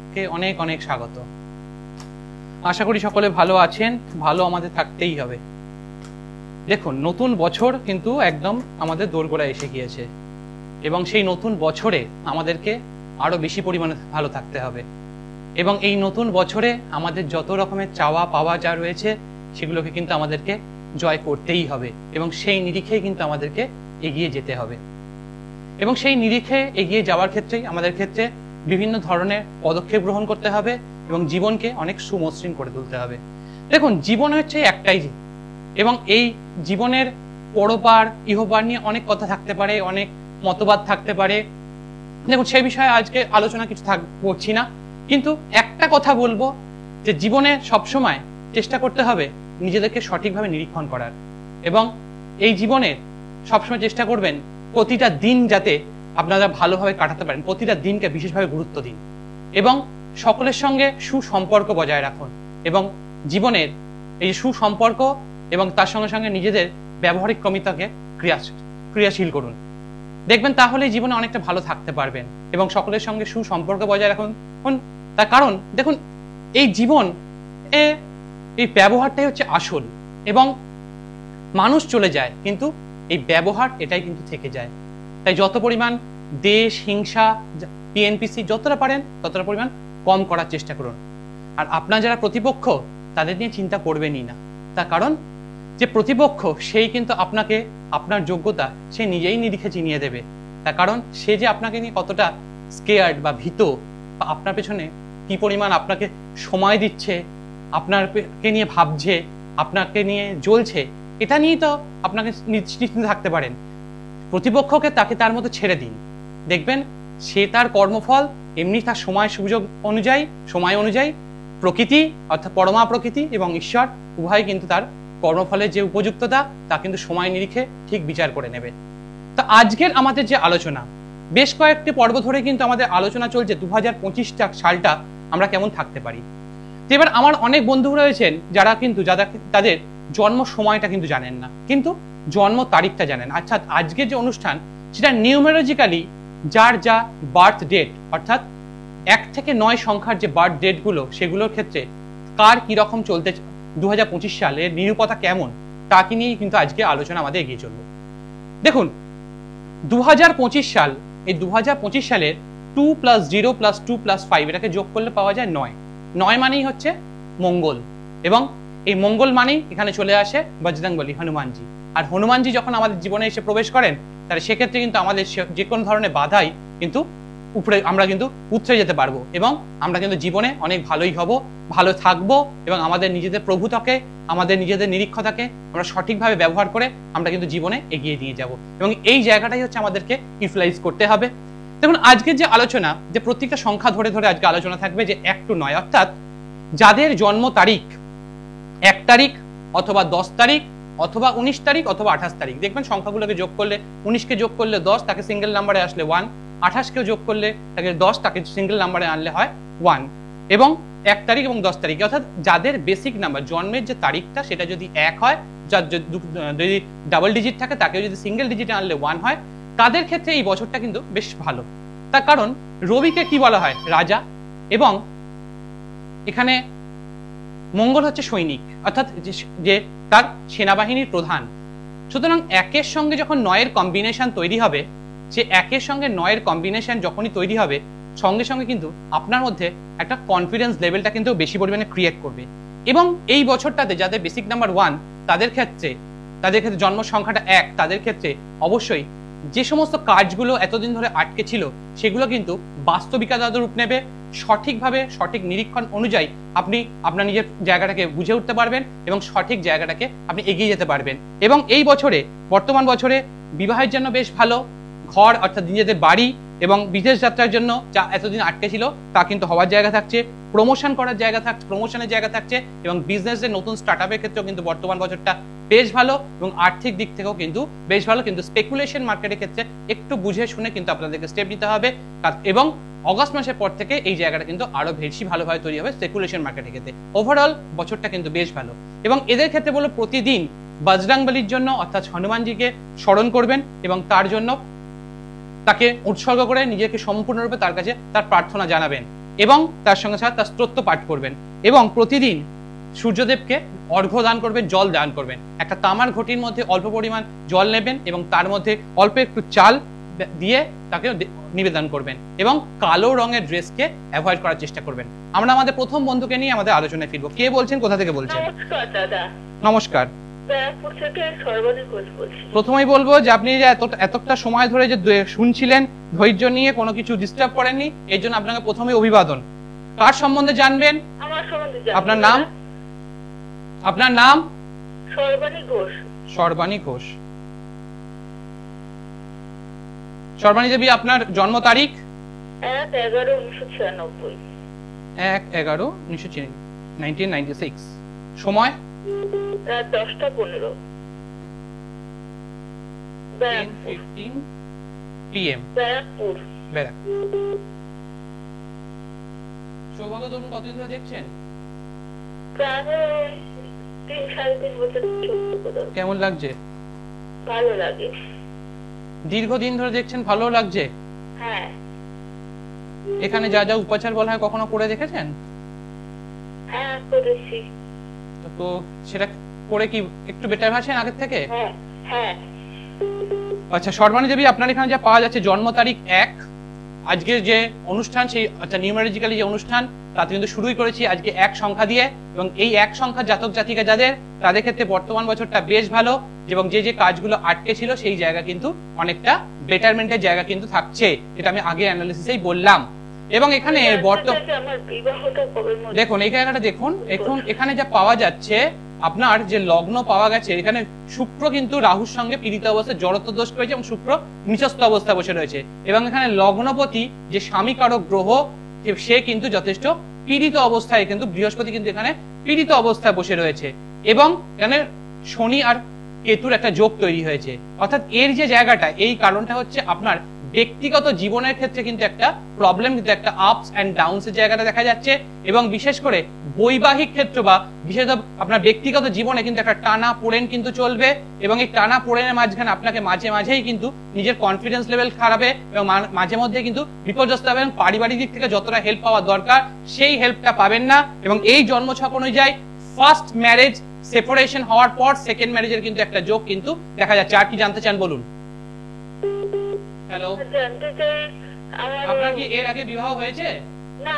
সকলকে অনেক অনেক স্বাগত। আশা করি সকলে ভালো আছেন, ভালো আমাদের থাকতেই হবে। দেখুন, নতুন বছর কিন্তু একদম আমাদের দোরগোড়ায় এসে গিয়েছে এবং সেই নতুন বছরে আমাদেরকে আরো বেশি পরিমাণে ভালো থাকতে হবে এবং এই নতুন বছরে আমাদের যত রকমের চাওয়া পাওয়া যা রয়েছে সেগুলোকে কিন্তু আমাদেরকে জয় করতেই হবে এবং সেই নিরিখেই কিন্তু আমাদেরকে এগিয়ে যেতে হবে এবং সেই নিরিখে এগিয়ে যাওয়ার ক্ষেত্রেই আমাদের ক্ষেত্রে বিভিন্ন ধরনের পদক্ষেপ গ্রহণ করতে হবে এবং জীবনকে অনেক সুমসৃণ করে তুলতে হবে। দেখুন, জীবন হচ্ছে একটাই এবং এই জীবনের পরপার ইহপার নিয়ে অনেক কথা থাকতে পারে, অনেক মতবাদ থাকতে পারে। দেখুন, সেই বিষয়ে আজকে আলোচনা কিছু করছি না, কিন্তু একটা কথা বলবো যে জীবনে সবসময় চেষ্টা করতে হবে নিজেদেরকে সঠিকভাবে নিরীক্ষণ করার এবং এই জীবনে সবসময় চেষ্টা করবেন প্রতিটা দিন যাতে আপনারা ভালোভাবে কাটাতে পারেন, প্রতিটা দিনকে বিশেষভাবে গুরুত্ব দিন এবং সকলের সঙ্গে সুসম্পর্ক বজায় রাখুন এবং জীবনের এই সুসম্পর্ক এবং তার সঙ্গে সঙ্গে নিজেদের ব্যবহারিক ক্ষমতাকে ক্রিয়াশীল করুন। দেখবেন তাহলে জীবনে অনেকটা ভালো থাকতে পারবেন এবং সকলের সঙ্গে সুসম্পর্ক বজায় রাখুন। তার কারণ দেখুন, এই জীবন এই ব্যবহারটাই হচ্ছে আসল এবং মানুষ চলে যায় কিন্তু এই ব্যবহার এটাই কিন্তু থেকে যায়। তাই যত পরিমাণ দেশ হিংসা টিএনপিসি যতটা পারেন ততটা পরিমাণ কম করার চেষ্টা করুন। আর আপনার যারা প্রতিপক্ষ তাদের নিয়ে চিন্তা করবেনই না, তার কারণ যে প্রতিপক্ষ সেই কিন্তু আপনাকে আপনার যোগ্যতা সে নিজেই নিরিখে চিনিয়ে দেবে। তার কারণ সে যে আপনাকে নিয়ে কতটা স্কেয়ার্ড বা ভীত বা আপনার পেছনে কি পরিমাণ আপনাকে সময় দিচ্ছে, আপনাকে নিয়ে ভাবছে, আপনাকে নিয়ে জ্বলছে, এটা নিয়েই তো আপনাকে নিশ্চিন্ত থাকতে পারেন। প্রতিপক্ষকে তাকে তার মতো ছেড়ে দিন, দেখবেন সে তার কর্মফল এমনি তার সময় সুযোগ অনুযায়ী সময় অনুযায়ী প্রকৃতি অর্থাৎ পরমা প্রকৃতি এবং ঈশ্বর উভয় কিন্তু তার কর্মফলের যে উপযুক্ততা তা কিন্তু সময় নিরিখে ঠিক বিচার করে নেবে। তো আজকের আমাদের যে আলোচনা, বেশ কয়েকটি পর্ব ধরে কিন্তু আমাদের আলোচনা চলছে 2025 সালটা আমরা কেমন থাকতে পারি। তো এবার আমার অনেক বন্ধু রয়েছেন যারা কিন্তু তাদের জন্ম সময়টা কিন্তু জানেন না, কিন্তু জন্ম তারিখটা জানেন। অর্থাৎ আজকের যে অনুষ্ঠান সেটা নিউমেরোলজিক্যালি যার যা বার্থ ডেট অর্থাৎ 1 থেকে 9 সংখ্যার যে বার্থ ডেট গুলো সেগুলোর ক্ষেত্রে কার কিরকম চলতে 2025 সালের নিরূপতা কেমন তাকে নিয়েই কিন্তু আজকে আলোচনা আমাদের এগিয়ে চলবে। দেখুন, 2025 সাল, এই 2025 সালের 2 + 0 + 2 + 5 এটাকে যোগ করলে পাওয়া যায় 9। 9 মানেই হচ্ছে মঙ্গল এবং এই মঙ্গল মানেই এখানে চলে আসে বজরংবলী হনুমানজি। আর হনুমানজি যখন আমাদের জীবনে এসে প্রবেশ করেন তাহলে সেক্ষেত্রে কিন্তু আমাদের যে কোনো ধরনের বাধাই কিন্তু আমরা কিন্তু উতরে যেতে পারবো এবং আমরা কিন্তু জীবনে অনেক ভালোই হব, ভালো থাকবো এবং আমাদের নিজেদের প্রভুতাকে আমাদের নিজেদের নিরীক্ষতাকে আমরা সঠিকভাবে ব্যবহার করে আমরা কিন্তু জীবনে এগিয়ে নিয়ে যাব এবং এই জায়গাটাই হচ্ছে আমাদেরকে ইউটিলাইজ করতে হবে। দেখুন, আজকের যে আলোচনা যে প্রত্যেকটা সংখ্যা ধরে ধরে আজকে আলোচনা থাকবে যে 1 to 9 অর্থাৎ যাদের জন্ম তারিখ 1 তারিখ অথবা 10 তারিখ অথবা 19 তারিখ অথবা 28 তারিখ। দেখবেন সংখ্যাগুলোকে যোগ করলে 19কে যোগ করলে 10, তাকে সিঙ্গেল নাম্বারে আসলে 1, 28কেও যোগ করলে তাকে 10, তাকে সিঙ্গেল নাম্বারে আনলে হয় 1 এবং 1 তারিখ এবং 10 তারিখ অর্থাৎ যাদের বেসিক নাম্বার জন্মের যে তারিখটা সেটা যদি 1 হয়, যার যদি ডাবল ডিজিট থাকে তাকেও যদি সিঙ্গেল ডিজিটে আনলে 1 হয়, তাদের ক্ষেত্রে এই বছরটা কিন্তু বেশ ভালো। তার কারণ রবিকে কি বলা হয়? রাজা এবং এখানে মঙ্গল হচ্ছে সৈনিক অর্থাৎ যে তার সেনাবাহিনীর প্রধান। সুতরাং 1-এর সঙ্গে যখন 9-এর কম্বিনেশন তৈরি হবে, সে 1-এর সঙ্গে 9-এর কম্বিনেশন যখনই তৈরি হবে সঙ্গে সঙ্গে কিন্তু আপনার মধ্যে একটা কনফিডেন্স লেভেলটা কিন্তু বেশি পরিমাণে ক্রিয়েট করবে এবং এই বছরটাতে যাদের বেসিক নাম্বার 1 তাদের ক্ষেত্রে জন্ম সংখ্যাটা 1 তাদের ক্ষেত্রে অবশ্যই যে সমস্ত কাজগুলো এতদিন ধরে আটকে ছিল সেগুলো কিন্তু বাস্তবিকতার রূপ নেবে। সঠিকভাবে সঠিক নিরীক্ষণ অনুযায়ী আপনি আপনার নিজের জায়গাটাকে বুঝে উঠতে পারবেন এবং সঠিক জায়গাটাকে আপনি এগিয়ে যেতে পারবেন এবং এই বছরে বর্তমান বছরে বিবাহের জন্য বেশ ভালো, ঘর অর্থাৎ নিজেদের বাড়ি এবং বিদেশ যাত্রার জন্য যা এতদিন আটকে ছিল তা কিন্তু হওয়ার জায়গা থাকছে, প্রমোশন করার জায়গা থাকছে, প্রমোশনের জায়গা থাকছে এবং বিজনেসের নতুন স্টার্টআপের ক্ষেত্রেও কিন্তু বর্তমান বছরটা বেশ ভালো এবং আর্থিক দিক থেকেও কিন্তু বেশ ভালো। কিন্তু স্পেকুলেশন মার্কেটের ক্ষেত্রে একটু বুঝে শুনে কিন্তু আপনাদেরকে স্টেপ নিতে হবে এবং অগস্ট মাসের পর থেকে এই জায়গাটা কিন্তু আরো বেশি ভালোভাবে তৈরি হবে স্পেকুলেশন মার্কেটের ক্ষেত্রে। ওভারঅল বছরটা কিন্তু বেশ ভালো এবং এদের ক্ষেত্রে বলো প্রতিদিন বজরংবলীর জন্য অর্থাৎ হনুমানজিকে স্মরণ করবেন এবং তার জন্য তাকে উৎসর্গ করে নিজেকে সম্পূর্ণরূপে তার কাছে তার প্রার্থনা জানাবেন এবং তার সঙ্গে সাথে তার স্তোত্র পাঠ করবেন এবং প্রতিদিন সূর্যদেবকে অর্ঘ্য দান করবেন, জল দান করবেন। একটা তামার ঘটির মধ্যে অল্প পরিমাণ জল নেবেন এবং তার মধ্যে অল্প একটু চাল দিয়ে তাকে নিবেদন করবেন এবং কালো রঙের ড্রেসকে অ্যাভয়েড করার চেষ্টা করবেন। আমরা আমাদের প্রথম বন্ধুকে নিয়ে আমাদের আলোচনায় ফিরবো। কে বলছেন, কোথা থেকে বলছেন? নমস্কার দাদা। নমস্কার। ব্যারাকপুর থেকে সর্বাণী ঘোষ বলছি। প্রথমেই বলবো যে আপনি যে এতটা সময় ধরে যে শুনছিলেন, ধৈর্য নিয়ে কোনো কিছু ডিস্টার্ব করেননি, এর জন্য আপনাকে প্রথমে অভিবাদন। কার সম্বন্ধে জানবেন? আমার সম্বন্ধে জানবেন। আপনার নাম? আপনার নাম? সর্বাণী ঘোষ। সর্বাণী ঘোষ। সর্বাণী দেবী, আপনার জন্ম তারিখ? 1/11/1996। 1/11/1996। সময়? রাত 10:15 10:15 PM। ব্যারাকপুর। সৌভাগ্য তরুণ কতদিন ধরে দেখছেন? প্রায় 3-3.5 বছর। কেমন লাগছে? ভালো লাগে। দীর্ঘদিন ধরে দেখছেন, ভালো লাগছে? হ্যাঁ। এখানে যা যা উপাচার বলা হয় কখনো করে দেখেছেন? হ্যাঁ, করেছি। তো সেটা করে কি একটু বেটার আছেন আগের থেকে? হ্যাঁ হ্যাঁ। আচ্ছা সর্বাণী দেবী, আপনার এখানে যা পাওয়া যাচ্ছে জন্ম তারিখ 1, আজকে যে অনুষ্ঠান সেই নিউমেরিক্যালি যে অনুষ্ঠান তাতে কিন্তু শুরুই করেছি আজকে 1 সংখ্যা দিয়ে, এবং এই 1 সংখ্যা জাতক জাতিকা যাদের, তাদের ক্ষেত্রে বর্তমান বছরটা বেশ ভালো এবং যে যে কাজগুলো আটকে ছিল সেই জায়গা কিন্তু অনেকটা বেটারমেন্টের জায়গা কিন্তু থাকছে, যেটা আমি আগে অ্যানালিসিসেই বললাম। এবং এখানে দেখুন এই জায়গাটা দেখুন, এখন এখানে যা পাওয়া যাচ্ছে আপনার যে লগ্ন পাওয়া গেছে, এখানে শুক্র কিন্তু রাহুর সঙ্গে পীড়িত অবস্থায় জড়ত্ব দোষ করেছে এবং শুক্র নিচস্থ অবস্থায় বসে রয়েছে, এবং এখানে লগ্নপতি যে স্বামীকারক গ্রহ সে কিন্তু যথেষ্ট পীড়িত অবস্থায়, কিন্তু বৃহস্পতি কিন্তু এখানে পীড়িত অবস্থায় বসে রয়েছে, এবং এখানে শনি আর কেতুর একটা যোগ তৈরি হয়েছে। অর্থাৎ এর যে জায়গাটা, এই কারণটা হচ্ছে আপনার ব্যক্তিগত জীবনের ক্ষেত্রে কিন্তু একটা প্রবলেম, কিন্তু একটা আপস এন্ড ডাউনস এর জায়গাটা দেখা যাচ্ছে, এবং বিশেষ করে বৈবাহিক ক্ষেত্র বা বিশেষত আপনার ব্যক্তিগত জীবনে কিন্তু একটা টানা পোড়েন কিন্তু চলবে, এবং এই টানা পোড়েনের মাঝখানে আপনাকে মাঝে মাঝেই কিন্তু নিজের কনফিডেন্স লেভেল খারাপ হবে এবং মাঝে মধ্যে কিন্তু বিপর্যস্ত হবেন। পারিবারিক দিক থেকে যতটা হেল্প পাওয়া দরকার সেই হেল্পটা পাবেন না, এবং এই জন্মছক অনুযায়ী ফার্স্ট ম্যারেজ সেপারেশন হওয়ার পর সেকেন্ড ম্যারেজের কিন্তু একটা যোগ কিন্তু দেখা যাচ্ছে। আর কি জানতে চান বলুন? হ্যালো, আপনার কি এর আগে বিবাহ হয়েছে? না,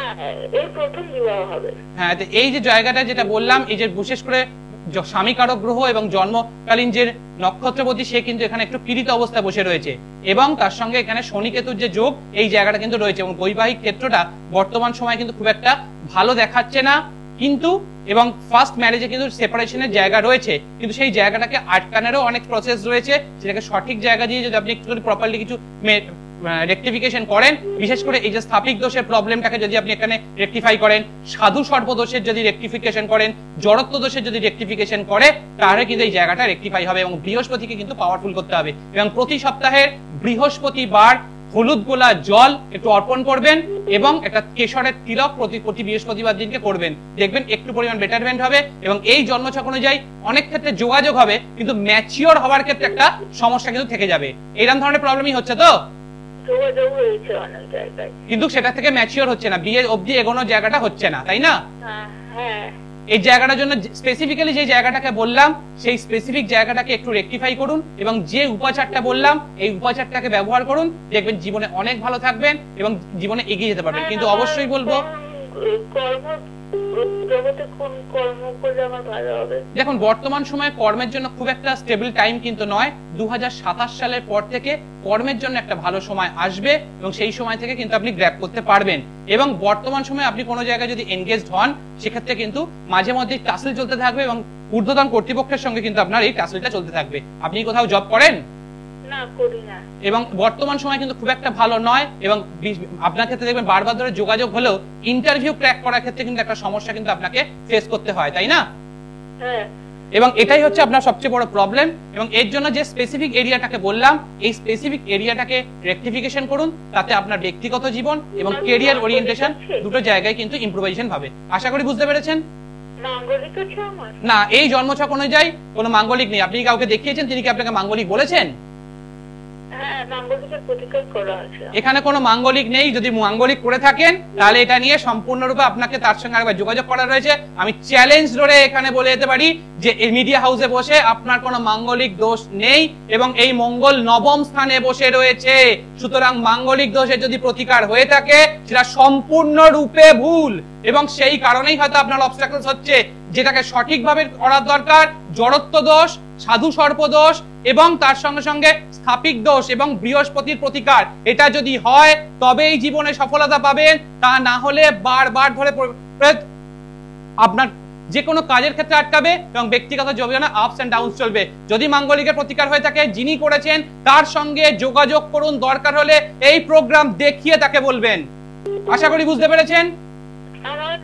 এই প্রথম বিবাহ হবে। হ্যাঁ, তো এই যে জায়গাটা যেটা বললাম, এই যে বিশেষ করে স্বামীকারক গ্রহ এবং জন্মকালীন যে নক্ষত্রপতি সে কিন্তু এখানে একটু পীড়িত অবস্থায় বসে রয়েছে, এবং তার সঙ্গে এখানে শনি কেতুর যে যোগ এই জায়গাটা কিন্তু রয়েছে, এবং বৈবাহিক ক্ষেত্রটা বর্তমান সময় কিন্তু খুব একটা ভালো দেখাচ্ছে না, কিন্তু এবং ফার্স্ট ম্যারেজে কিন্তু সেপারেশনের জায়গা রয়েছে, কিন্তু সেই জায়গাটাকে আটকানোরও অনেক প্রসেস রয়েছে, সেটাকে সঠিক জায়গা দিয়ে যদি আপনি একটু প্রপারলি কিছু রেকটিফিকেশন করেন, বিশেষ করে এই যে স্থাপিক দোষের প্রবলেমটাকে যদি আপনি এখানে রেকটিফাই করেন, সাধু সর্প দোষের যদি রেকটিফিকেশন করেন, জড়ত্ব দোষের যদি রেকটিফিকেশন করে, তাহলে কিন্তু এই জায়গাটা রেকটিফাই হবে, এবং বৃহস্পতিকে কিন্তু পাওয়ারফুল করতে হবে, এবং প্রতি সপ্তাহে বৃহস্পতিবার হলুদ গোলা জল একটু অর্পণ করবেন এবং একটা কেশরের তিলক প্রতি বৃহস্পতিবার দিনকে করবেন, দেখবেন একটু পরিমাণ বেটারমেন্ট হবে, এবং এই জন্মছক অনুযায়ী অনেক ক্ষেত্রে যোগাযোগ হবে, কিন্তু ম্যাচিওর হওয়ার ক্ষেত্রে একটা সমস্যা কিন্তু থেকে যাবে। এইরকম ধরনের প্রবলেমই হচ্ছে তো, কিন্তু সেটা থেকে ম্যাচিওর হচ্ছে না, বিয়ে অবধি এগোনোর জায়গাটা হচ্ছে না, তাই না? এই জায়গাটার জন্য স্পেসিফিক্যালি যে জায়গাটাকে বললাম সেই স্পেসিফিক জায়গাটাকে একটু রেকটিফাই করুন, এবং যে উপাচারটা বললাম এই উপাচারটাকে ব্যবহার করুন, দেখবেন জীবনে অনেক ভালো থাকবেন এবং জীবনে এগিয়ে যেতে পারবেন। কিন্তু অবশ্যই বলবো দেখুন বর্তমান সময়ে কর্মের জন্য খুব একটা স্টেবল টাইম কিন্তু নয়, 2027 সালের পর থেকে কর্মের জন্য একটা ভালো সময় আসবে, এবং সেই সময় থেকে কিন্তু আপনি গ্র্যাব করতে পারবেন, এবং বর্তমান সময়ে আপনি কোনো জায়গায় যদি এনগেজড হন সেক্ষেত্রে কিন্তু মাঝে মধ্যে টাসেল চলতে থাকবে, এবং ঊর্ধ্বতন কর্তৃপক্ষের সঙ্গে কিন্তু আপনার এই টাসেলটা চলতে থাকবে। আপনি কোথাও জব করেন? না, করি না। এবং বর্তমান সময় কিন্তু খুব একটা ভালো নয়, এবং আপনার ক্ষেত্রে দেখবেন বারবার ধরে যোগাযোগ হলেও ইন্টারভিউ ক্র্যাক করার ক্ষেত্রে কিন্তু একটা সমস্যা কিন্তু আপনাকে ফেস করতে হয়, তাই না? হ্যাঁ। এবং এটাই হচ্ছে আপনার সবচেয়ে বড় প্রবলেম, এবং এর জন্য যে স্পেসিফিক এরিয়াটাকে বললাম এই স্পেসিফিক এরিয়াটাকে রেকটিফিকেশন করুন, তাতে আপনার ব্যক্তিগত জীবন এবং ক্যারিয়ার ওরিয়েন্টেশন দুটো জায়গায় কিন্তু ইমপ্রুভাইজেশন হবে। আশা করি বুঝতে পেরেছেন। না, এই জন্মছক অনুযায়ী কোনো মাঙ্গলিক নেই। আপনি কাউকে দেখিয়েছেন, তিনি কি আপনাকে মাঙ্গলিক বলেছেন? হ্যাঁ, হ্যাঁ মাঙ্গলিকের প্রতিকার করা আছে। এখানে কোনো মাঙ্গলিক নেই, যদি মাঙ্গলিক করে থাকেন তাহলে এটা নিয়ে সম্পূর্ণরূপে আপনাকে তার সঙ্গে আরেকবার যোগাযোগ করা রয়েছে। আমি চ্যালেঞ্জ ধরে এখানে বলে যেতে পারি যে এই মিডিয়া হাউসে বসে আপনার কোনো মাঙ্গলিক দোষ নেই এবং এই মঙ্গল নবম স্থানে বসে রয়েছে। সুতরাং মাঙ্গলিক দোষের যদি প্রতিকার হয়ে থাকে সেটা সম্পূর্ণরূপে ভুল এবং সেই কারণেই হয়তো আপনার অবস্ট্রাকলস হচ্ছে। যেটাকে সঠিকভাবে করার দরকার জড়ত্ব দোষ, সাধু সর্প দোষ এবং তার সঙ্গে সঙ্গে স্থাপিক দোষ এবং বৃহস্পতির প্রতিকার। এটা যদি হয় তবেই জীবনে সফলতা পাবেন, তা না হলে বারবার ধরে আপনার যে কোনো কাজের ক্ষেত্রে আটকাবে এবং ব্যক্তিগত জীবনে আপস এন্ড ডাউনস চলবে। যদি মাঙ্গলিকের প্রতিকার হয়ে থাকে যিনি করেছেন তার সঙ্গে যোগাযোগ করুন, দরকার হলে এই প্রোগ্রাম দেখিয়ে তাকে বলবেন। আশা করি বুঝতে পেরেছেন। আমার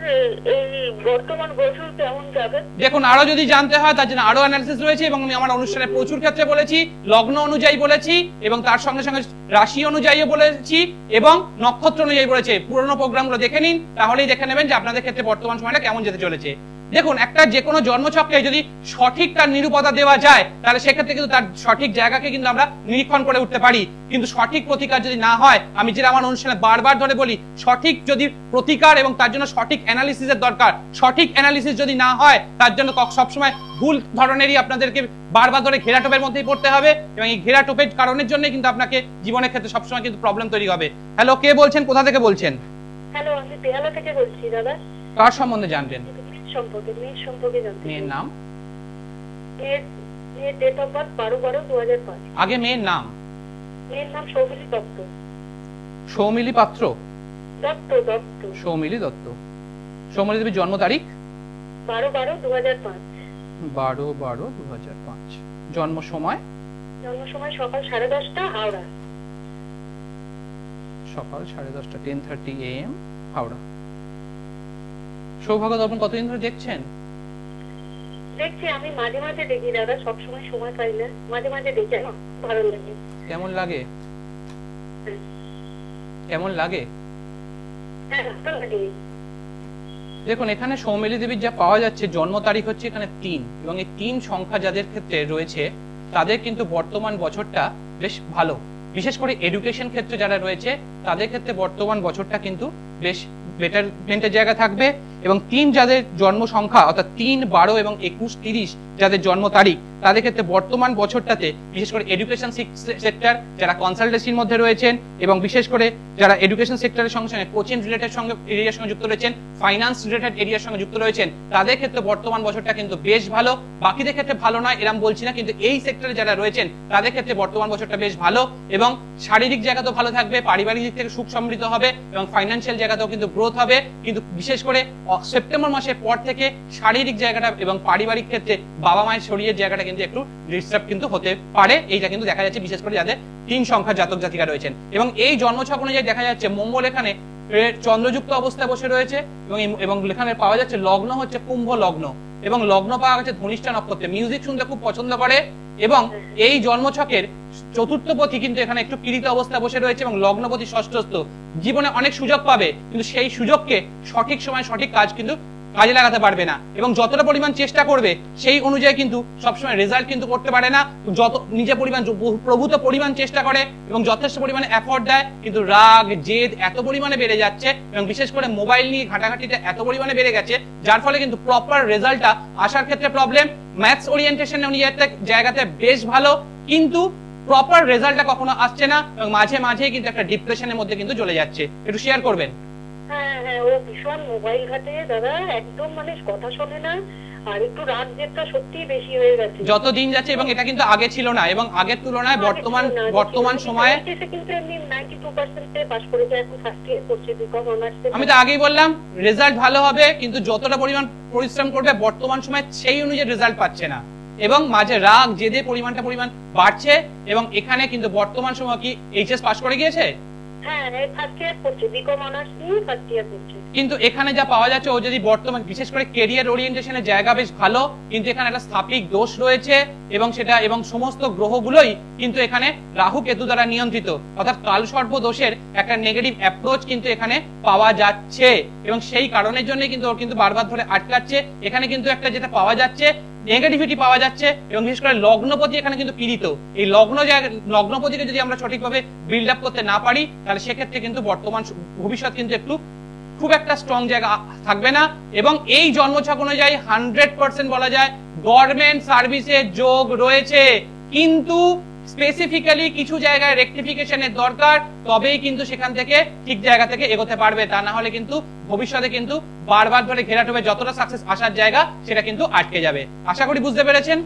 এই বর্তমান বছর কেমন যাবে? দেখুন, আরো যদি জানতে হয় তার জন্য আরো অ্যানালিসিস রয়েছে এবং আমি আমার অনুষ্ঠানে প্রচুর ক্ষেত্রে বলেছি, লগ্ন অনুযায়ী বলেছি এবং তার সঙ্গে সঙ্গে রাশি অনুযায়ীও বলেছি এবং নক্ষত্র অনুযায়ী বলেছে। পুরোনো প্রোগ্রামগুলো দেখে নিন, তাহলেই দেখে নেবেন যে আপনাদের ক্ষেত্রে বর্তমান সময়টা কেমন যেতে চলেছে। দেখুন, একটা যে কোনো জন্মছকে যদি সঠিক তার নিরূপতা দেওয়া যায় তাহলে সেক্ষেত্রে কিন্তু তার সঠিক জায়গাকে কিন্তু আমরা নিরীক্ষণ করে উঠতে পারি। কিন্তু সঠিক প্রতিকার যদি না হয়, আমি যেটা আমার অনুষ্ঠানে বারবার ধরে বলি, সঠিক যদি প্রতিকার এবং তার জন্য সঠিক অ্যানালিসিসের দরকার, সঠিক অ্যানালিসিস যদি না হয় তার জন্য সবসময় ভুল ধরনেরই আপনাদেরকে বারবার ধরে ঘেরাটোপের মধ্যেই পড়তে হবে এবং এই ঘেরাটোপের কারণের জন্য কিন্তু আপনাকে জীবনের ক্ষেত্রে সবসময় কিন্তু প্রবলেম তৈরি হবে। হ্যালো, কে বলছেন, কোথা থেকে বলছেন? হ্যালো, আমি বেহালা থেকে বলছি দাদা। কার সম্বন্ধে জানবেন? মেয়ের সম্পর্কে জানতে। মেয়ের নাম? মেয়ের ডেট অফ বার্থ 12/12/2005। আগে মেয়ের নাম? মেয়ের নাম সৌমিলি দত্ত। সৌমিলি পাত্র? দত্ত। সৌমিলি দত্ত। সৌমিলি দেবীর জন্ম তারিখ? 12/12/2005। 12/12/2005। জন্ম সময়? জন্ম সময় সকাল 10:30 হাওড়া। সকাল 10:30 10:30 AM হাওড়া। সৌভাগ্য দর্পণ কতদিন ধরে দেখছেন? দেখছি, আমি মাঝে মাঝে দেখি দাদা, সবসময় সময় পাই না, মাঝে মাঝে দেখি, আমার ভালো লাগে। কেমন লাগে? কেমন লাগে? হ্যাঁ, ভালো লাগে। দেখুন, এখানে সৌমিলি দেবীর যা পাওয়া যাচ্ছে জন্ম তারিখ হচ্ছে এখানে 3 এবং এই 3 সংখ্যা যাদের ক্ষেত্রে রয়েছে তাদের কিন্তু বর্তমান বছরটা বেশ ভালো। বিশেষ করে এডুকেশন ক্ষেত্রে যারা রয়েছে তাদের ক্ষেত্রে বর্তমান বছরটা কিন্তু বেশ বেটারমেন্টের জায়গা থাকবে এবং 3 যাদের জন্ম সংখ্যা অর্থাৎ 3, 12 এবং 21, 30 যাদের জন্ম তারিখ তাদের ক্ষেত্রে বর্তমান বছরটাতে বিশেষ করে এডুকেশন সেক্টর যারা কনসালটেন্সির মধ্যে রয়েছেন এবং বিশেষ করে যারা এডুকেশন সেক্টরের সঙ্গে সঙ্গে কোচিং রিলেটেড সঙ্গে এরিয়ার সঙ্গে যুক্ত রয়েছেন, ফাইন্যান্স রিলেটেড এরিয়ার সঙ্গে যুক্ত রয়েছেন, তাদের ক্ষেত্রে বর্তমান বছরটা কিন্তু বেশ ভালো। বাকিদের ক্ষেত্রে ভালো নয় এরকম বলছি না, কিন্তু এই সেক্টরে যারা রয়েছেন তাদের ক্ষেত্রে বর্তমান বছরটা বেশ ভালো এবং শারীরিক জায়গাতেও ভালো থাকবে, পারিবারিক দিক থেকে সুখ সমৃদ্ধ হবে এবং ফাইন্যান্সিয়াল জায়গাতেও কিন্তু গ্রোথ হবে। কিন্তু বিশেষ করে সেপ্টেম্বর মাসের পর থেকে শারীরিক জায়গাটা এবং পারিবারিক ক্ষেত্রে বাবা মায়ের শরীরের জায়গাটা কিন্তু একটু ডিস্টার্ব কিন্তু হতে পারে। এইটা কিন্তু দেখা যাচ্ছে বিশেষ করে যাদের 3 সংখ্যার জাতক জাতিকা রয়েছেন এবং এই জন্মছক অনুযায়ী দেখা যাচ্ছে মঙ্গল এখানে চন্দ্রযুক্ত অবস্থায় বসে রয়েছে এবং এখানে পাওয়া যাচ্ছে লগ্ন হচ্ছে কুম্ভ লগ্ন এবং লগ্ন পাওয়া গেছে ধনিষ্ঠা নক্ষত্রে। মিউজিক শুনতে খুব পছন্দ করে এবং এই জন্মছকের চতুর্থ পথী কিন্তু এখানে একটু পীড়িত অবস্থায় বসে রয়েছে এবং লগ্নপতি ষষ্ঠস্থ। জীবনে অনেক সুযোগ পাবে কিন্তু সেই সুযোগকে সঠিক সময় সঠিক কাজ কিন্তু কাজে লাগাতে পারবে না এবং যতটা পরিমাণ চেষ্টা করবে সেই অনুযায়ী কিন্তু সবসময় রেজাল্ট কিন্তু করতে পারে না। যত নিজে পরিমাণ প্রভূত পরিমাণ চেষ্টা করে এবং যথেষ্ট পরিমাণে এফোর্ট দেয় কিন্তু রাগ জেদ এত পরিমাণে বেড়ে যাচ্ছে এবং বিশেষ করে মোবাইল নিয়ে ঘাটাঘাটিটা এত পরিমাণে বেড়ে গেছে যার ফলে কিন্তু প্রপার রেজাল্টটা আসার ক্ষেত্রে প্রবলেম। ম্যাথস ওরিয়েন্টেশন জায়গাতে বেশ ভালো কিন্তু প্রপার রেজাল্টটা কখনো আসছে না এবং মাঝে মাঝে কিন্তু একটা ডিপ্রেশনের মধ্যে কিন্তু চলে যাচ্ছে। একটু শেয়ার করবেন। হ্যাঁ, ও ভীষণ মোবাইল ঘাটে দাদা, একদম মানে কথা শোনে না আর একটু রাত জেদটা সত্যি বেশি হয়ে গেছে যত দিন যাচ্ছে এবং এটা কিন্তু আগে ছিল না এবং আগের তুলনায় বর্তমান সময়ে কিন্তু এমনি 92% পাস করেছে, এখন ফার্স্ট ইয়ার করছে বিকম অনার্স। আমি তো আগেই বললাম রেজাল্ট ভালো হবে কিন্তু যতটা পরিমাণ পরিশ্রম করবে বর্তমান সময়ে সেই অনুযায়ী রেজাল্ট পাচ্ছে না এবং মাঝে রাগ জেদে পরিমাণ বাড়ছে এবং এখানে কিন্তু বর্তমান সময় কি এইচএস পাস করে গিয়েছে? কিন্তু এখানে যা পাওয়া যাচ্ছে ও যদি বর্তমান বিশেষ করে ক্যারিয়ার ওরিয়েন্টেশনের জায়গা বেশ ভালো কিন্তু এখানে একটা স্থাপিক দোষ রয়েছে এবং সেটা এবং সমস্ত গ্রহগুলোই কিন্তু এখানে রাহু কেতু দ্বারা নিয়ন্ত্রিত অর্থাৎ কালসর্প দোষের একটা নেগেটিভ অ্যাপ্রোচ কিন্তু এখানে পাওয়া যাচ্ছে এবং সেই কারণের জন্য কিন্তু ওর কিন্তু বারবার ধরে আটকাচ্ছে। এখানে কিন্তু একটা যেটা পাওয়া যাচ্ছে নেগেটিভিটি পাওয়া যাচ্ছে এবং বিশেষ করে লগ্নপতি এখানে কিন্তু পীড়িত। এই লগ্নপতিকে যদি আমরা সঠিকভাবে বিল্ড আপ করতে না পারি তাহলে সেক্ষেত্রে কিন্তু বর্তমান ভবিষ্যৎ কিন্তু একটু খুব একটা স্ট্রং জায়গা থাকবে না। এবং এই জন্মছক অনুযায়ী 100% বলা যায় গভর্নমেন্ট সার্ভিসের যোগ রয়েছে, কিন্তু স্পেসিফিক্যালি কিছু জায়গায় রেকটিফিকেশনের দরকার, তবেই কিন্তু সেখান থেকে ঠিক জায়গা থেকে এগোতে পারবে। তা না হলে কিন্তু ভবিষ্যতে কিন্তু বারবার ধরে ঘেরাট হবে, যতটা সাকসেস আসার জায়গা সেটা কিন্তু আটকে যাবে। আশা করি বুঝতে পেরেছেন।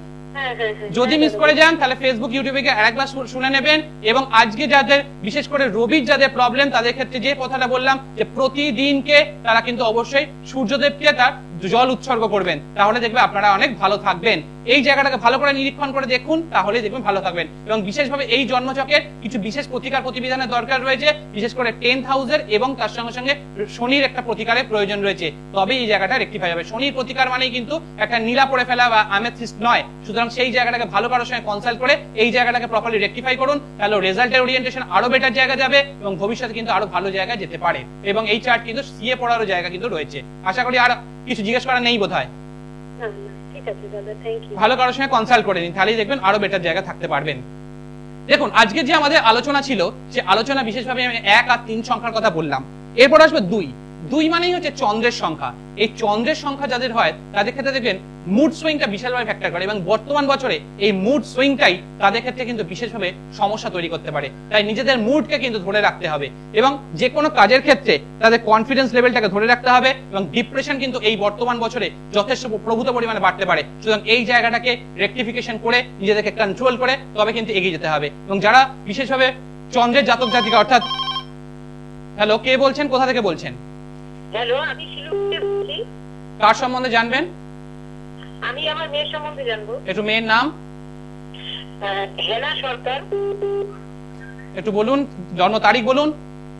যদি মিস করে যান তাহলে ফেসবুক ইউটিউবে গিয়ে আরেকবার শুনে নেবেন। এবং আজকে যাদের বিশেষ করে রবির যাদের প্রবলেম তাদের ক্ষেত্রে যে কথাটা বললাম যে প্রতিদিনকে তারা কিন্তু অবশ্যই সূর্যদেবকে তার জল উৎসর্গ করবেন, তাহলে দেখবে আপনারা অনেক ভালো থাকবেন। এই জায়গাটাকে ভালো করে নিরীক্ষণ করে দেখুন, তাহলে দেখবেন ভালো থাকবেন। এবং বিশেষভাবে এই জন্মছকের কিছু বিশেষ প্রতিকার প্রতিবিধানের দরকার রয়েছে, বিশেষ করে 10th হাউসের এবং তার সঙ্গে সঙ্গে শনির একটা প্রতিকারের প্রয়োজন রয়েছে, তবে এই জায়গাটা রেকটিফাই হবে। শনির প্রতিকার মানেই কিন্তু একটা নীলা পড়ে ফেলা বা অ্যামেথিস্ট নয়। সুতরাং সেই জায়গাটাকে ভালো কারোর সঙ্গে কনসাল্ট করে এই জায়গাটাকে প্রপারলি রেকটিফাই করুন, তাহলে রেজাল্টের ওরিয়েন্টেশন আরো বেটার জায়গা যাবে এবং ভবিষ্যতে কিন্তু আরো ভালো জায়গায় যেতে পারে। এবং এই চার্ট কিন্তু সিএ পড়ারও জায়গা কিন্তু রয়েছে। আশা করি আর কিছু জিজ্ঞেস করা নেই বোধহয়। ভালো কারোর সঙ্গে কনসাল্ট করে নিন, তাহলেই দেখবেন আরো বেটার জায়গা থাকতে পারবেন। দেখুন আজকে যে আমাদের আলোচনা ছিল সে আলোচনা বিশেষভাবে আমি 1 আর 3 সংখ্যার কথা বললাম। এরপর আসবে 2 মানেই হচ্ছে চন্দ্রের সংখ্যা। এই চন্দ্রের সংখ্যা যাদের হয় তাদের ক্ষেত্রে দেখবেন মুড সুইংটা বিশালভাবে ফ্যাক্টর করে এবং বর্তমান বছরে এই মুড সুইংটাই তাদের ক্ষেত্রে কিন্তু বিশেষভাবে সমস্যা তৈরি করতে পারে। তাই নিজেদের মুডকে কিন্তু ধরে রাখতে হবে এবং যে কোনো কাজের ক্ষেত্রে তাদের কনফিডেন্স লেভেলটাকে ধরে রাখতে হবে। এবং ডিপ্রেশন কিন্তু এই বর্তমান বছরে যথেষ্ট প্রভূত পরিমাণে বাড়তে পারে। সুতরাং এই জায়গাটাকে রেকটিফিকেশন করে নিজেদেরকে কন্ট্রোল করে তবে কিন্তু এগিয়ে যেতে হবে। এবং যারা বিশেষভাবে চন্দ্রের জাতক জাতিকা অর্থাৎ, হ্যালো কে বলছেন, কোথা থেকে বলছেন? হ্যালো, আমি শিলিগুড়ি বলছি। কার সম্বন্ধে জানবেন? আমি আমার মেয়ের সম্বন্ধে জানবো। একটু মেয়ের নাম? হেনা সরকার। একটু বলুন, জন্ম তারিখ বলুন,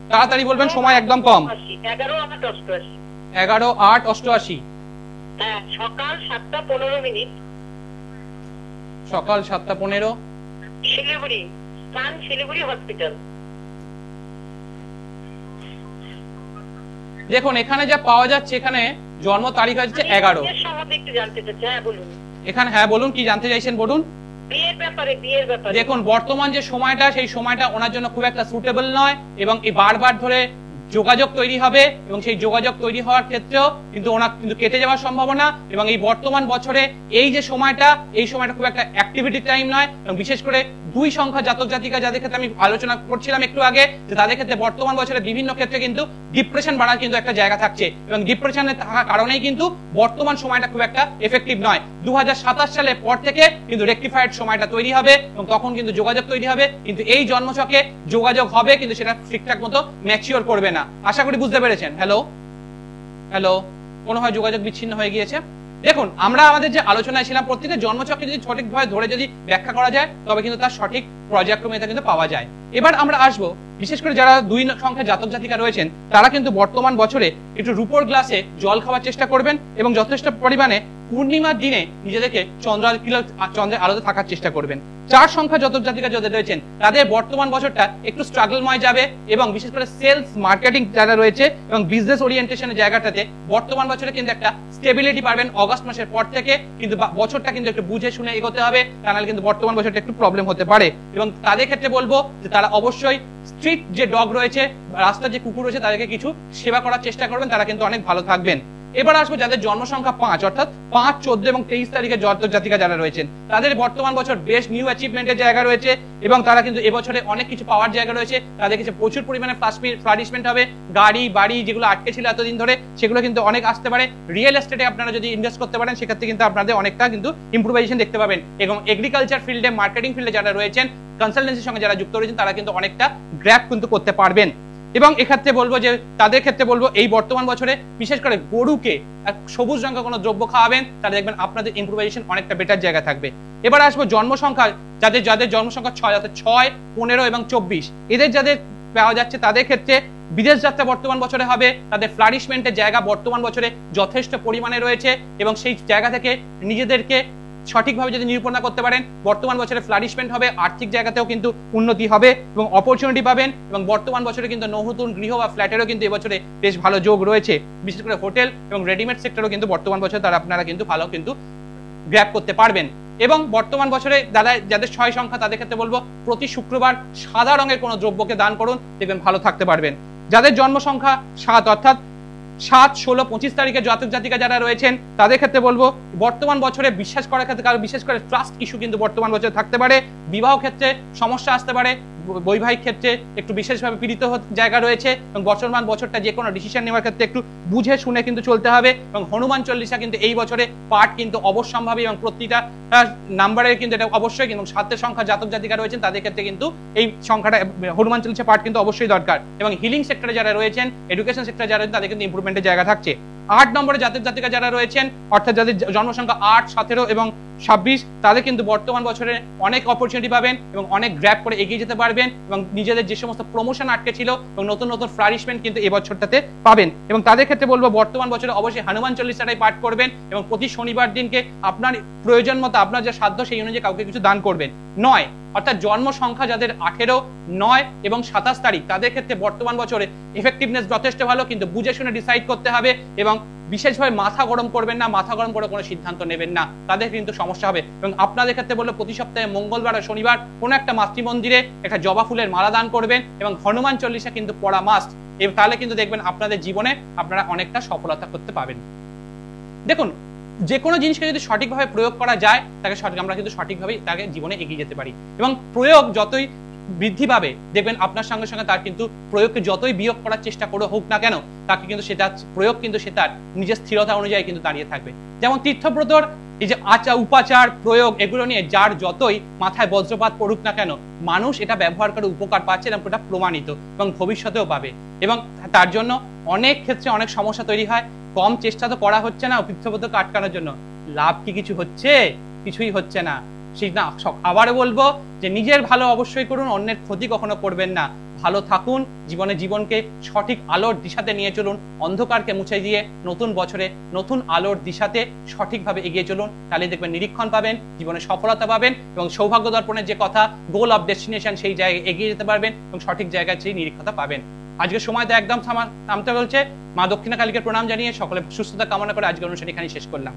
তাড়াতাড়ি বলবেন, সময় একদম কম। 11/8/88। 11/8/88। হ্যাঁ, সকাল 7:15। সকাল 7:15। শিলিগুড়ি, স্থান শিলিগুড়ি হসপিটাল। দেখুন এখানে যা পাওয়া যাচ্ছে, এখানে জন্ম তারিখ হচ্ছে 11। এখানে হ্যাঁ বলুন, কি জানতে চাইছেন বলুন। বিয়ের ব্যাপারে। দেখুন বর্তমান যে সময়টা সেই সময়টা ওনার জন্য খুব একটা সুটেবল নয় এবং এই বারবার ধরে যোগাযোগ তৈরি হবে এবং সেই যোগাযোগ তৈরি হওয়ার ক্ষেত্রেও কিন্তু ওনার কিন্তু কেটে যাওয়ার সম্ভাবনা। এবং এই বর্তমান বছরে এই যে সময়টা, এই সময়টা খুব একটা অ্যাক্টিভিটি টাইম নয়। এবং বিশেষ করে 2 সংখ্যা জাতক জাতিকা যাদের ক্ষেত্রে আমি আলোচনা করছিলাম একটু আগে, যে তাদের ক্ষেত্রে বর্তমান বছরে বিভিন্ন ক্ষেত্রে কিন্তু ডিপ্রেশন বাড়ার কিন্তু একটা জায়গা থাকছে এবং ডিপ্রেশনের থাকার কারণেই কিন্তু বর্তমান সময়টা খুব একটা এফেক্টিভ নয়। 2027 সালের পর থেকে কিন্তু রেকটিফাইড সময়টা তৈরি হবে এবং তখন কিন্তু যোগাযোগ তৈরি হবে, কিন্তু এই জন্মছকে যোগাযোগ হবে কিন্তু সেটা ঠিকঠাক মতো ম্যাচিওর করবে না। আশা করি বুঝতে পেরেছেন। হ্যালো হ্যালো, কোনো হয় যোগাযোগ বিচ্ছিন্ন হয়ে গিয়েছে। দেখুন আমরা আমাদের যে আলোচনায় ছিলাম, প্রত্যেকের জন্মচক্রে যদি সঠিকভাবে ধরে যদি ব্যাখ্যা করা যায় তবে কিন্তু তার সঠিক পর্যায়ক্রমে কিন্তু পাওয়া যায়। এবার আমরা আসবো বিশেষ করে যারা 2 সংখ্যার জাতক জাতিকা রয়েছেন, তারা কিন্তু বর্তমান বছরে একটু রূপোর গ্লাসে জল খাওয়ার চেষ্টা করবেন এবং যথেষ্ট পরিমাণে পূর্ণিমার দিনে নিজেদেরকে চন্দ্রের আলোতে থাকার চেষ্টা করবেন। 4 সংখ্যা জাতক জাতিকা যাদের রয়েছেন তাদের বর্তমান বছরটা একটু স্ট্রাগলময় যাবে এবং বিশেষ করে সেলস মার্কেটিং যারা রয়েছে এবং বিজনেস ওরিয়েন্টেশনের জায়গাটাতে বর্তমান বছরে কিন্তু একটা স্টেবিলিটি পাবেন। অগাস্ট মাসের পর থেকে কিন্তু বছরটা কিন্তু একটু বুঝে শুনে এগোতে হবে, তা নাহলে কিন্তু বর্তমান বছরটা একটু প্রবলেম হতে পারে। এবং তাদের ক্ষেত্রে বলবো যে তারা অবশ্যই স্ট্রিট যে ডগ রয়েছে, রাস্তার যে কুকুর রয়েছে তাদেরকে কিছু সেবা করার চেষ্টা করবেন, তারা কিন্তু অনেক ভালো থাকবেন। এবার আসবো যাদের জন্ম সংখ্যা 5 অর্থাৎ 5, 14 এবং 23 তারিখের জাতক জাতিকা যারা রয়েছেন, তাদের বর্তমান বছর বেশ নিউ অ্যাচিভমেন্টের জায়গা রয়েছে এবং তারা কিন্তু এবছরে অনেক কিছু পাওয়ার জায়গা রয়েছে। তাদের কাছে প্রচুর পরিমাণে ফ্লারিশমেন্ট হবে, গাড়ি বাড়ি যেগুলো আটকে ছিল এতদিন ধরে সেগুলো কিন্তু অনেক আসতে পারে। রিয়েল এস্টেটে আপনারা যদি ইনভেস্ট করতে পারেন সেক্ষেত্রে কিন্তু আপনাদের অনেকটা কিন্তু ইমপ্রুভাইজেশন দেখতে পাবেন। এবং এগ্রিকালচার ফিল্ডে, মার্কেটিং ফিল্ডে যারা রয়েছেন, কনসালটেন্সির সঙ্গে যারা যুক্ত রয়েছেন, তারা কিন্তু অনেকটা গ্র্যাব কিন্তু করতে পারবেন। এবং এক্ষেত্রে বলবো যে তাদের ক্ষেত্রে বলবো এই বর্তমান বছরে বিশেষ করে গরুকে সবুজ রঙের কোনো দ্রব্য খাওয়াবেন, তাহলে দেখবেন আপনাদের ইমপ্রুভাইজেশন অনেকটা বেটার জায়গা থাকবে। এবার আসবো জন্ম সংখ্যা যাদের জন্ম সংখ্যা 6 অর্থাৎ 6, 15 এবং 24 এদের যাদের পাওয়া যাচ্ছে, তাদের ক্ষেত্রে বিদেশ যাত্রা বর্তমান বছরে হবে। তাদের ফ্লারিশমেন্টের জায়গা বর্তমান বছরে যথেষ্ট পরিমাণে রয়েছে এবং সেই জায়গা থেকে নিজেদেরকে সঠিকভাবে যদি নিরূপণ করতে পারেন বর্তমান বছরে ফ্লারিশমেন্ট হবে, আর্থিক জায়গাতেও কিন্তু উন্নতি হবে এবং অপরচুনিটি পাবেন। এবং বর্তমান বছরে কিন্তু নতুন গৃহ বা ফ্ল্যাটেরও কিন্তু এবছরে বেশ ভালো যোগ রয়েছে। বিশেষ করে হোটেল এবং রেডিমেড সেক্টরও কিন্তু বর্তমান বছরে তারা আপনারা কিন্তু ভালো কিন্তু গ্র্যাব করতে পারবেন। এবং বর্তমান বছরে যাদের 6 সংখ্যা তাদের ক্ষেত্রে বলবো প্রতি শুক্রবার সাদা রঙের কোনো দ্রব্যকে দান করুন, দেখবেন ভালো থাকতে পারবেন। যাদের জন্ম সংখ্যা 7 অর্থাৎ 7, 16, 25 তারিখে জাতক জাতিকা যারা রয়েছেন তাদের ক্ষেত্রে বলবো বর্তমান বছরে বিশ্বাস করার ক্ষেত্রে কারণ বিশেষ করে ট্রাস্ট ইস্যু কিন্তু বর্তমান বছরে থাকতে পারে, বিবাহ ক্ষেত্রে সমস্যা আসতে পারে, বৈবাহিক ক্ষেত্রে একটু বিশেষভাবে পীড়িত জায়গা রয়েছে এবং বছরটা যে কোনো ডিসিশন নেওয়ার ক্ষেত্রে একটু বুঝে শুনে কিন্তু চলতে হবে। এবং হনুমান চল্লিশা কিন্তু এই বছরে পাঠ কিন্তু অবশ্যম্ভাবী এবং প্রতিটা নাম্বারের কিন্তু এটা অবশ্যই কিন্তু 7 সংখ্যা জাতক জাতিকা রয়েছেন তাদের ক্ষেত্রে কিন্তু এই সংখ্যাটা হনুমান চল্লিশা পাঠ কিন্তু অবশ্যই দরকার। এবং হিলিং সেক্টরে যারা রয়েছেন, এডুকেশন সেক্টরে যারা রয়েছেন তাদের কিন্তু ইমপ্রুভমেন্টের জায়গা থাকছে। 8 নম্বরে জাতক জাতিকা যারা রয়েছেন অর্থাৎ যাদের জন্মসংখ্যা 8, 17 এবং 26 তাদের কিন্তু বর্তমান বছরে অনেক অপরচুনিটি পাবেন এবং অনেক গ্র্যাব করে এগিয়ে যেতে পারবেন এবং নিজেদের যে সমস্ত প্রমোশন আটকে ছিল এবং নতুন নতুন ফ্লারিশমেন্ট কিন্তু এই বছরটাতে পাবেন। এবং তাদের ক্ষেত্রে বলবো বর্তমান বছরে অবশ্যই হনুমান চল্লিশাটাই পাঠ করবেন এবং প্রতি শনিবার দিনকে আপনার প্রয়োজন মতো আপনার যে সাধ্য সেই অনুযায়ী কাউকে কিছু দান করবেন। 9 অর্থাৎ জন্ম সংখ্যা যাদের 18, 9 এবং 27 তারিখ তাদের ক্ষেত্রে বর্তমান বছরে এফেক্টিভনেস যথেষ্ট ভালো, কিন্তু বুঝে শুনে ডিসাইড করতে হবে এবং বিশেষভাবে মাথা গরম করবেন না, মাথা গরম করে কোনো সিদ্ধান্ত নেবেন না, তাদের কিন্তু সমস্যা হবে। এবং আপনাদের ক্ষেত্রে বললো প্রতি সপ্তাহে মঙ্গলবার ও শনিবার কোনো একটা মাতৃমন্দিরে একটা জবা ফুলের মালা দান করবেন এবং হনুমান চল্লিশা কিন্তু পড়া মাস্ট। তাহলে কিন্তু দেখবেন আপনাদের জীবনে আপনারা অনেকটা সফলতা করতে পারবেন। দেখুন যে কোনো জিনিসকে যদি সঠিকভাবে প্রয়োগ করা যায় তাকে আমরা কিন্তু সঠিকভাবে তাকে জীবনে এগিয়ে যেতে পারি এবং প্রয়োগ যতই বৃদ্ধি পাবে দেখবেন আপনার সঙ্গে সঙ্গে তার কিন্তু প্রয়োগকে যতই বিয়োগ করার চেষ্টা করে হোক না কেন তাকে কিন্তু সেটা প্রয়োগ কিন্তু সে তার নিজের স্থিরতা অনুযায়ী কিন্তু দাঁড়িয়ে থাকবে। যেমন তীর্থব্রতর এই যে উপাচার প্রয়োগ এগুলো নিয়ে যার যতই মাথায় বজ্রপাত পড়ুক না কেন মানুষ এটা ব্যবহার করে উপকার পাচ্ছে এবং এটা প্রমাণিত এবং ভবিষ্যতেও পাবে। এবং তার জন্য অনেক ক্ষেত্রে অনেক সমস্যা তৈরি হয়। কম চেষ্টা তো করা হচ্ছে না তীর্থব্রতকে আটকানোর জন্য, লাভ কি কিছু হচ্ছে? কিছুই হচ্ছে না। সেই না আবারও বলবো যে নিজের ভালো অবশ্যই করুন, অন্যের ক্ষতি কখনো করবেন না। ভালো থাকুন, জীবনকে সঠিক আলোর দিশাতে নিয়ে চলুন, অন্ধকারকে মুছে দিয়ে নতুন বছরে নতুন আলোর দিশাতে সঠিকভাবে এগিয়ে চলুন। তাহলে দেখবেন নিরীক্ষণ পাবেন, জীবনে সফলতা পাবেন এবং সৌভাগ্য দর্পণের যে কথা গোল অফ ডেস্টিনেশন সেই জায়গায় এগিয়ে যেতে পারবেন এবং সঠিক জায়গায় সেই নিরীক্ষতা পাবেন। আজকের সময়টা একদম থামতে বলছে। মা দক্ষিণা কালীকে প্রণাম জানিয়ে সকলে সুস্থতা কামনা করে আজকের অনুষ্ঠান এখানে শেষ করলাম।